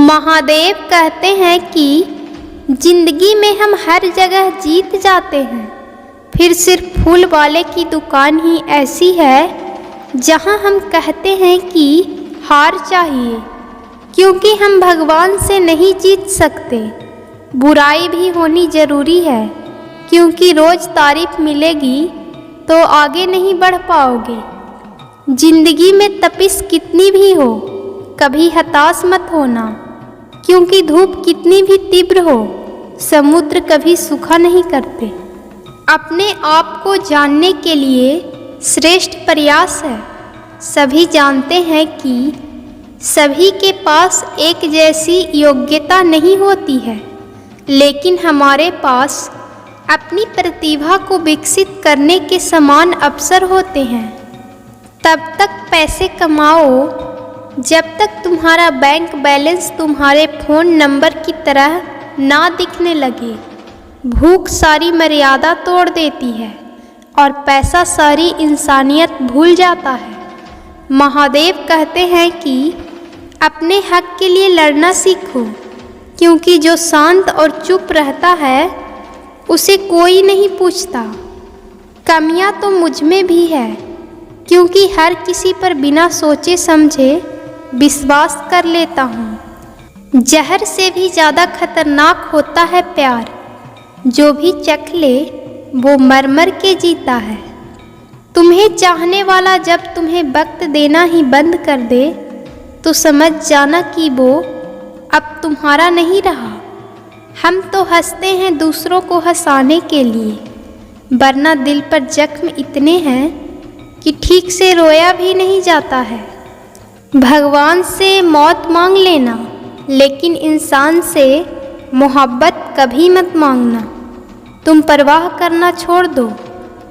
महादेव कहते हैं कि जिंदगी में हम हर जगह जीत जाते हैं, फिर सिर्फ फूल वाले की दुकान ही ऐसी है जहां हम कहते हैं कि हार चाहिए, क्योंकि हम भगवान से नहीं जीत सकते। बुराई भी होनी ज़रूरी है, क्योंकि रोज़ तारीफ मिलेगी तो आगे नहीं बढ़ पाओगे। जिंदगी में तपिश कितनी भी हो, कभी हताश मत होना, क्योंकि धूप कितनी भी तीव्र हो, समुद्र कभी सूखा नहीं करते। अपने आप को जानने के लिए श्रेष्ठ प्रयास है। सभी जानते हैं कि सभी के पास एक जैसी योग्यता नहीं होती है, लेकिन हमारे पास अपनी प्रतिभा को विकसित करने के समान अवसर होते हैं। तब तक पैसे कमाओ जब तक तुम्हारा बैंक बैलेंस तुम्हारे फ़ोन नंबर की तरह ना दिखने लगे। भूख सारी मर्यादा तोड़ देती है और पैसा सारी इंसानियत भूल जाता है। महादेव कहते हैं कि अपने हक के लिए लड़ना सीखो, क्योंकि जो शांत और चुप रहता है उसे कोई नहीं पूछता। कमियां तो मुझ में भी है, क्योंकि हर किसी पर बिना सोचे समझे विश्वास कर लेता हूँ। जहर से भी ज़्यादा खतरनाक होता है प्यार, जो भी चख ले वो मर मर के जीता है। तुम्हें चाहने वाला जब तुम्हें वक्त देना ही बंद कर दे तो समझ जाना कि वो अब तुम्हारा नहीं रहा। हम तो हंसते हैं दूसरों को हंसाने के लिए, वरना दिल पर जख्म इतने हैं कि ठीक से रोया भी नहीं जाता है। भगवान से मौत मांग लेना, लेकिन इंसान से मोहब्बत कभी मत मांगना। तुम परवाह करना छोड़ दो,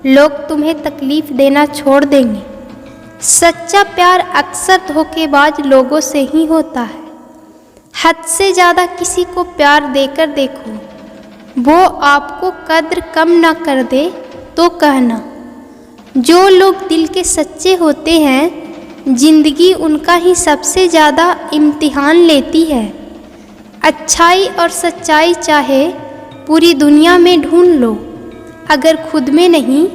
लोग तुम्हें तकलीफ़ देना छोड़ देंगे। सच्चा प्यार अक्सर धोखेबाज लोगों से ही होता है। हद से ज़्यादा किसी को प्यार देकर देखो, वो आपको कद्र कम ना कर दे तो कहना। जो लोग दिल के सच्चे होते हैं, जिंदगी उनका ही सबसे ज़्यादा इम्तिहान लेती है। अच्छाई और सच्चाई चाहे पूरी दुनिया में ढूंढ लो, अगर खुद में नहीं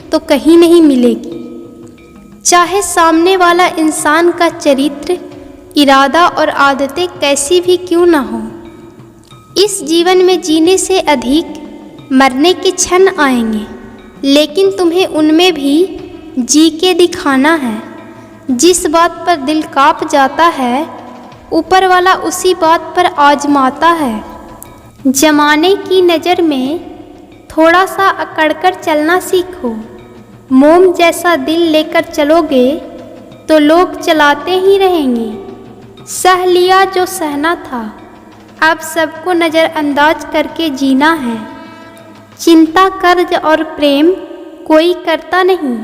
तो कहीं नहीं मिलेगी। चाहे सामने वाला इंसान का चरित्र, इरादा और आदतें कैसी भी क्यों ना हो, इस जीवन में जीने से अधिक मरने के क्षण आएंगे, लेकिन तुम्हें उनमें भी जी के दिखाना है। जिस बात पर दिल काँप जाता है, ऊपर वाला उसी बात पर आजमाता है। जमाने की नज़र में थोड़ा सा अकड़कर चलना सीखो। मोम जैसा दिल लेकर चलोगे तो लोग चलाते ही रहेंगे। सह लिया जो सहना था, अब सबको नज़रअंदाज करके जीना है। चिंता, कर्ज और प्रेम कोई करता नहीं,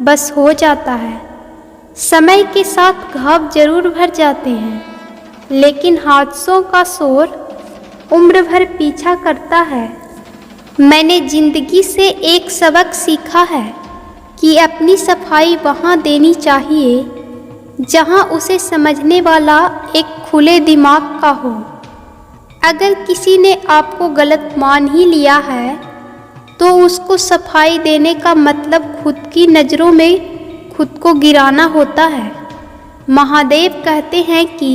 बस हो जाता है। समय के साथ घाव जरूर भर जाते हैं, लेकिन हादसों का शोर उम्र भर पीछा करता है। मैंने ज़िंदगी से एक सबक सीखा है कि अपनी सफाई वहाँ देनी चाहिए जहाँ उसे समझने वाला एक खुले दिमाग का हो। अगर किसी ने आपको गलत मान ही लिया है तो उसको सफाई देने का मतलब खुद की नज़रों में खुद को गिराना होता है। महादेव कहते हैं कि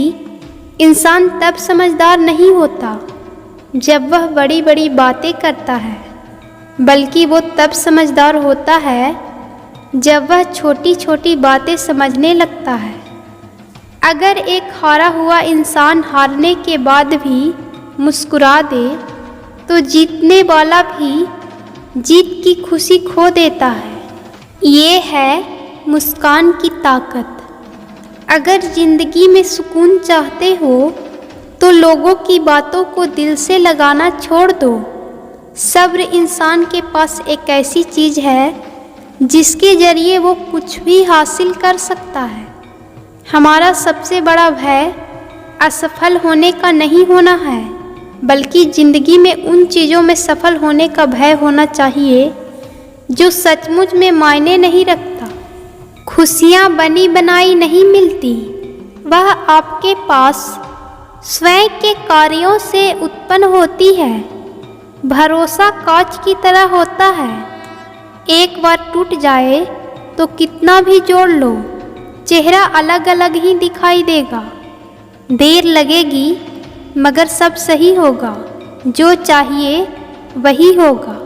इंसान तब समझदार नहीं होता जब वह बड़ी बड़ी बातें करता है, बल्कि वो तब समझदार होता है जब वह छोटी छोटी बातें समझने लगता है। अगर एक हारा हुआ इंसान हारने के बाद भी मुस्कुरा दे तो जीतने वाला भी जीत की खुशी खो देता है। ये है मुस्कान की ताकत। अगर ज़िंदगी में सुकून चाहते हो तो लोगों की बातों को दिल से लगाना छोड़ दो। सब्र इंसान के पास एक ऐसी चीज़ है जिसके ज़रिए वो कुछ भी हासिल कर सकता है। हमारा सबसे बड़ा भय असफल होने का नहीं होना है, बल्कि ज़िंदगी में उन चीज़ों में सफल होने का भय होना चाहिए जो सचमुच में मायने नहीं रखता। खुशियाँ बनी बनाई नहीं मिलती, वह आपके पास स्वयं के कार्यों से उत्पन्न होती है। भरोसा कांच की तरह होता है, एक बार टूट जाए तो कितना भी जोड़ लो चेहरा अलग अलग ही दिखाई देगा। देर लगेगी मगर सब सही होगा, जो चाहिए वही होगा।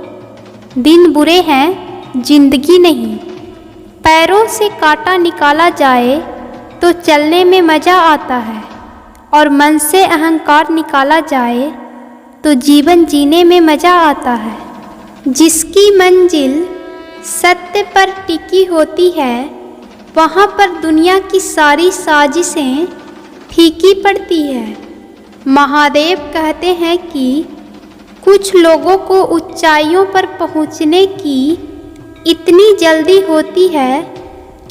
दिन बुरे हैं जिंदगी नहीं। पैरों से कांटा निकाला जाए तो चलने में मज़ा आता है, और मन से अहंकार निकाला जाए तो जीवन जीने में मज़ा आता है। जिसकी मंजिल सत्य पर टिकी होती है, वहाँ पर दुनिया की सारी साजिशें फीकी पड़ती है। महादेव कहते हैं कि कुछ लोगों को ऊंचाइयों पर पहुँचने की इतनी जल्दी होती है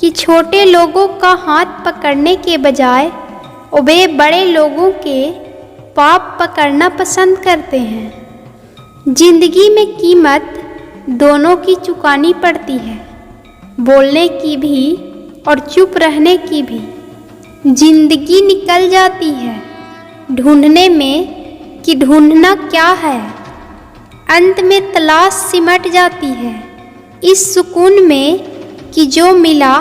कि छोटे लोगों का हाथ पकड़ने के बजाय वे बड़े लोगों के पाप पकड़ना पसंद करते हैं। जिंदगी में कीमत दोनों की चुकानी पड़ती है, बोलने की भी और चुप रहने की भी। जिंदगी निकल जाती है ढूंढने में कि ढूंढना क्या है, अंत में तलाश सिमट जाती है इस सुकून में कि जो मिला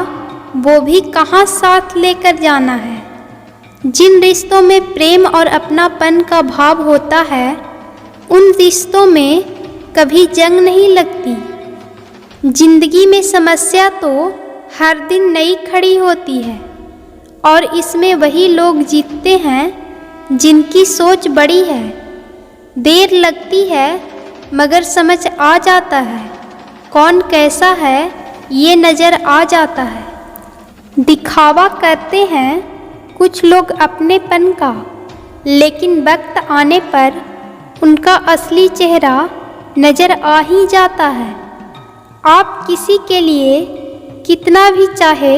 वो भी कहाँ साथ लेकर जाना है। जिन रिश्तों में प्रेम और अपनापन का भाव होता है, उन रिश्तों में कभी जंग नहीं लगती। जिंदगी में समस्या तो हर दिन नई खड़ी होती है, और इसमें वही लोग जीतते हैं जिनकी सोच बड़ी है। देर लगती है मगर समझ आ जाता है कौन कैसा है, ये नज़र आ जाता है। दिखावा करते हैं कुछ लोग अपनेपन का, लेकिन वक्त आने पर उनका असली चेहरा नज़र आ ही जाता है। आप किसी के लिए कितना भी चाहे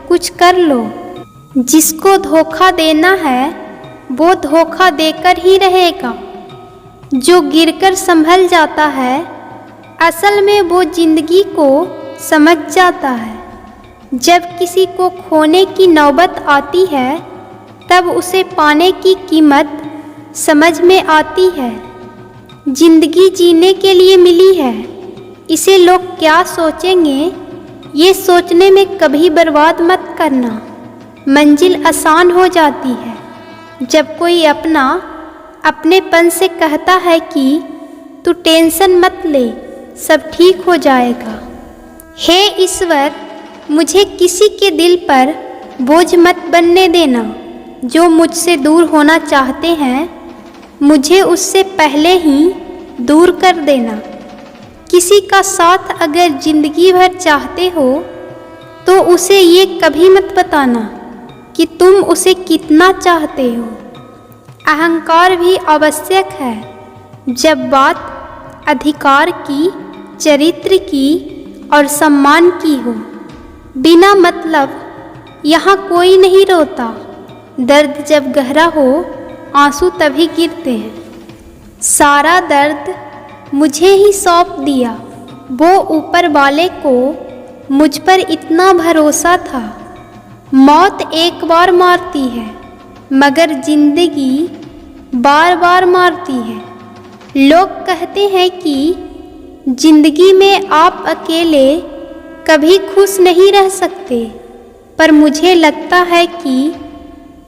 कुछ कर लो, जिसको धोखा देना है वो धोखा देकर ही रहेगा। जो गिरकर संभल जाता है, असल में वो जिंदगी को समझ जाता है। जब किसी को खोने की नौबत आती है, तब उसे पाने की कीमत समझ में आती है। जिंदगी जीने के लिए मिली है, इसे लोग क्या सोचेंगे ये सोचने में कभी बर्बाद मत करना। मंजिल आसान हो जाती है जब कोई अपना अपनेपन से कहता है कि तू टेंशन मत ले, सब ठीक हो जाएगा। हे ईश्वर, मुझे किसी के दिल पर बोझ मत बनने देना। जो मुझसे दूर होना चाहते हैं, मुझे उससे पहले ही दूर कर देना। किसी का साथ अगर ज़िंदगी भर चाहते हो तो उसे ये कभी मत बताना कि तुम उसे कितना चाहते हो। अहंकार भी आवश्यक है जब बात अधिकार की, चरित्र की और सम्मान की हो। बिना मतलब यहाँ कोई नहीं रोता। दर्द जब गहरा हो, आंसू तभी गिरते हैं। सारा दर्द मुझे ही सौंप दिया, वो ऊपर वाले को मुझ पर इतना भरोसा था। मौत एक बार मारती है, मगर जिंदगी बार बार मारती है। लोग कहते हैं कि जिंदगी में आप अकेले कभी खुश नहीं रह सकते, पर मुझे लगता है कि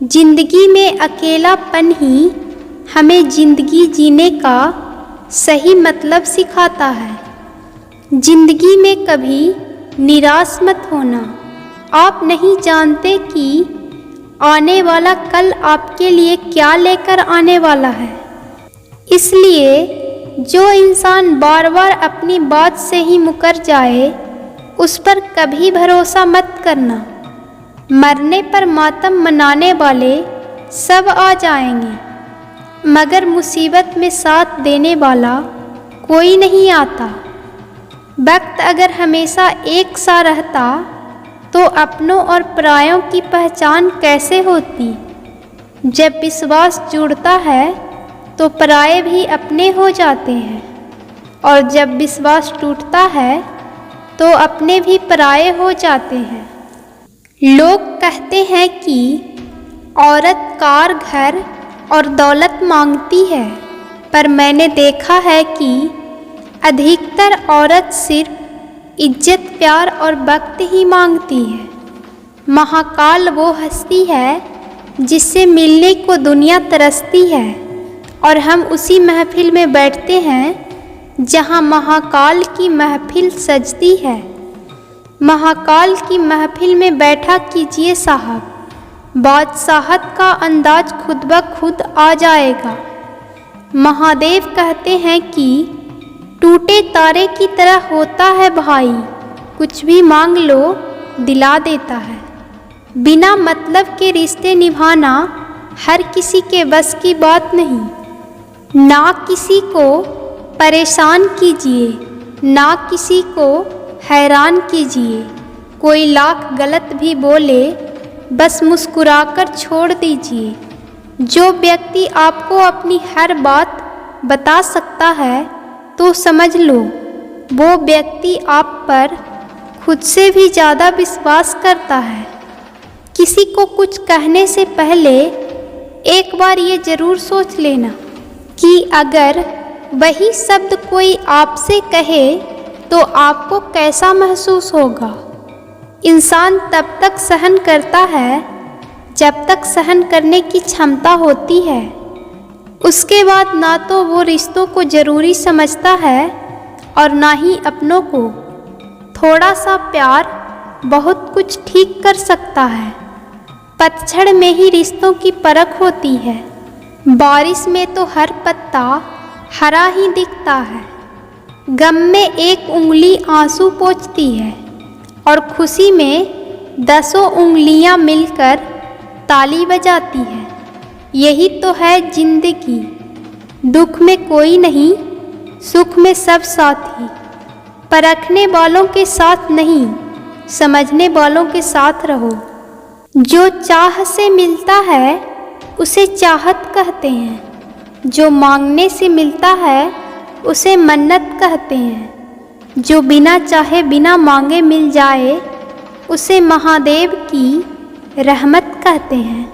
जिंदगी में अकेलापन ही हमें जिंदगी जीने का सही मतलब सिखाता है। जिंदगी में कभी निराश मत होना। आप नहीं जानते कि आने वाला कल आपके लिए क्या लेकर आने वाला है। इसलिए जो इंसान बार बार अपनी बात से ही मुकर जाए, उस पर कभी भरोसा मत करना। मरने पर मातम मनाने वाले सब आ जाएंगे, मगर मुसीबत में साथ देने वाला कोई नहीं आता। वक्त अगर हमेशा एक सा रहता तो अपनों और परायों की पहचान कैसे होती। जब विश्वास जुड़ता है तो पराये भी अपने हो जाते हैं, और जब विश्वास टूटता है तो अपने भी पराये हो जाते हैं। लोग कहते हैं कि औरत कार घर और दौलत मांगती है, पर मैंने देखा है कि अधिकतर औरत सिर्फ इज्जत, प्यार और वक्त ही मांगती है। महाकाल वो हस्ती है जिससे मिलने को दुनिया तरसती है, और हम उसी महफिल में बैठते हैं जहाँ महाकाल की महफिल सजती है। महाकाल की महफिल में बैठा कीजिए साहब, बादशाहत का अंदाज खुद ब खुद आ जाएगा। महादेव कहते हैं कि टूटे तारे की तरह होता है भाई, कुछ भी मांग लो दिला देता है। बिना मतलब के रिश्ते निभाना हर किसी के बस की बात नहीं। ना किसी को परेशान कीजिए, ना किसी को हैरान कीजिए। कोई लाख गलत भी बोले बस मुस्कुराकर छोड़ दीजिए। जो व्यक्ति आपको अपनी हर बात बता सकता है तो समझ लो वो व्यक्ति आप पर खुद से भी ज़्यादा विश्वास करता है। किसी को कुछ कहने से पहले एक बार ये ज़रूर सोच लेना कि अगर वही शब्द कोई आपसे कहे तो आपको कैसा महसूस होगा। इंसान तब तक सहन करता है जब तक सहन करने की क्षमता होती है। उसके बाद ना तो वो रिश्तों को ज़रूरी समझता है और ना ही अपनों को। थोड़ा सा प्यार बहुत कुछ ठीक कर सकता है। पतझड़ में ही रिश्तों की परख होती है। बारिश में तो हर पत्ता हरा ही दिखता है। गम में एक उंगली आंसू पोंछती है और खुशी में 10 उंगलियां मिलकर ताली बजाती है। यही तो है जिंदगी। दुख में कोई नहीं, सुख में सब साथी। परखने वालों के साथ नहीं, समझने वालों के साथ रहो। जो चाह से मिलता है उसे चाहत कहते हैं। जो मांगने से मिलता है उसे मन्नत कहते हैं। जो बिना चाहे बिना मांगे मिल जाए उसे महादेव की रहमत कहते हैं।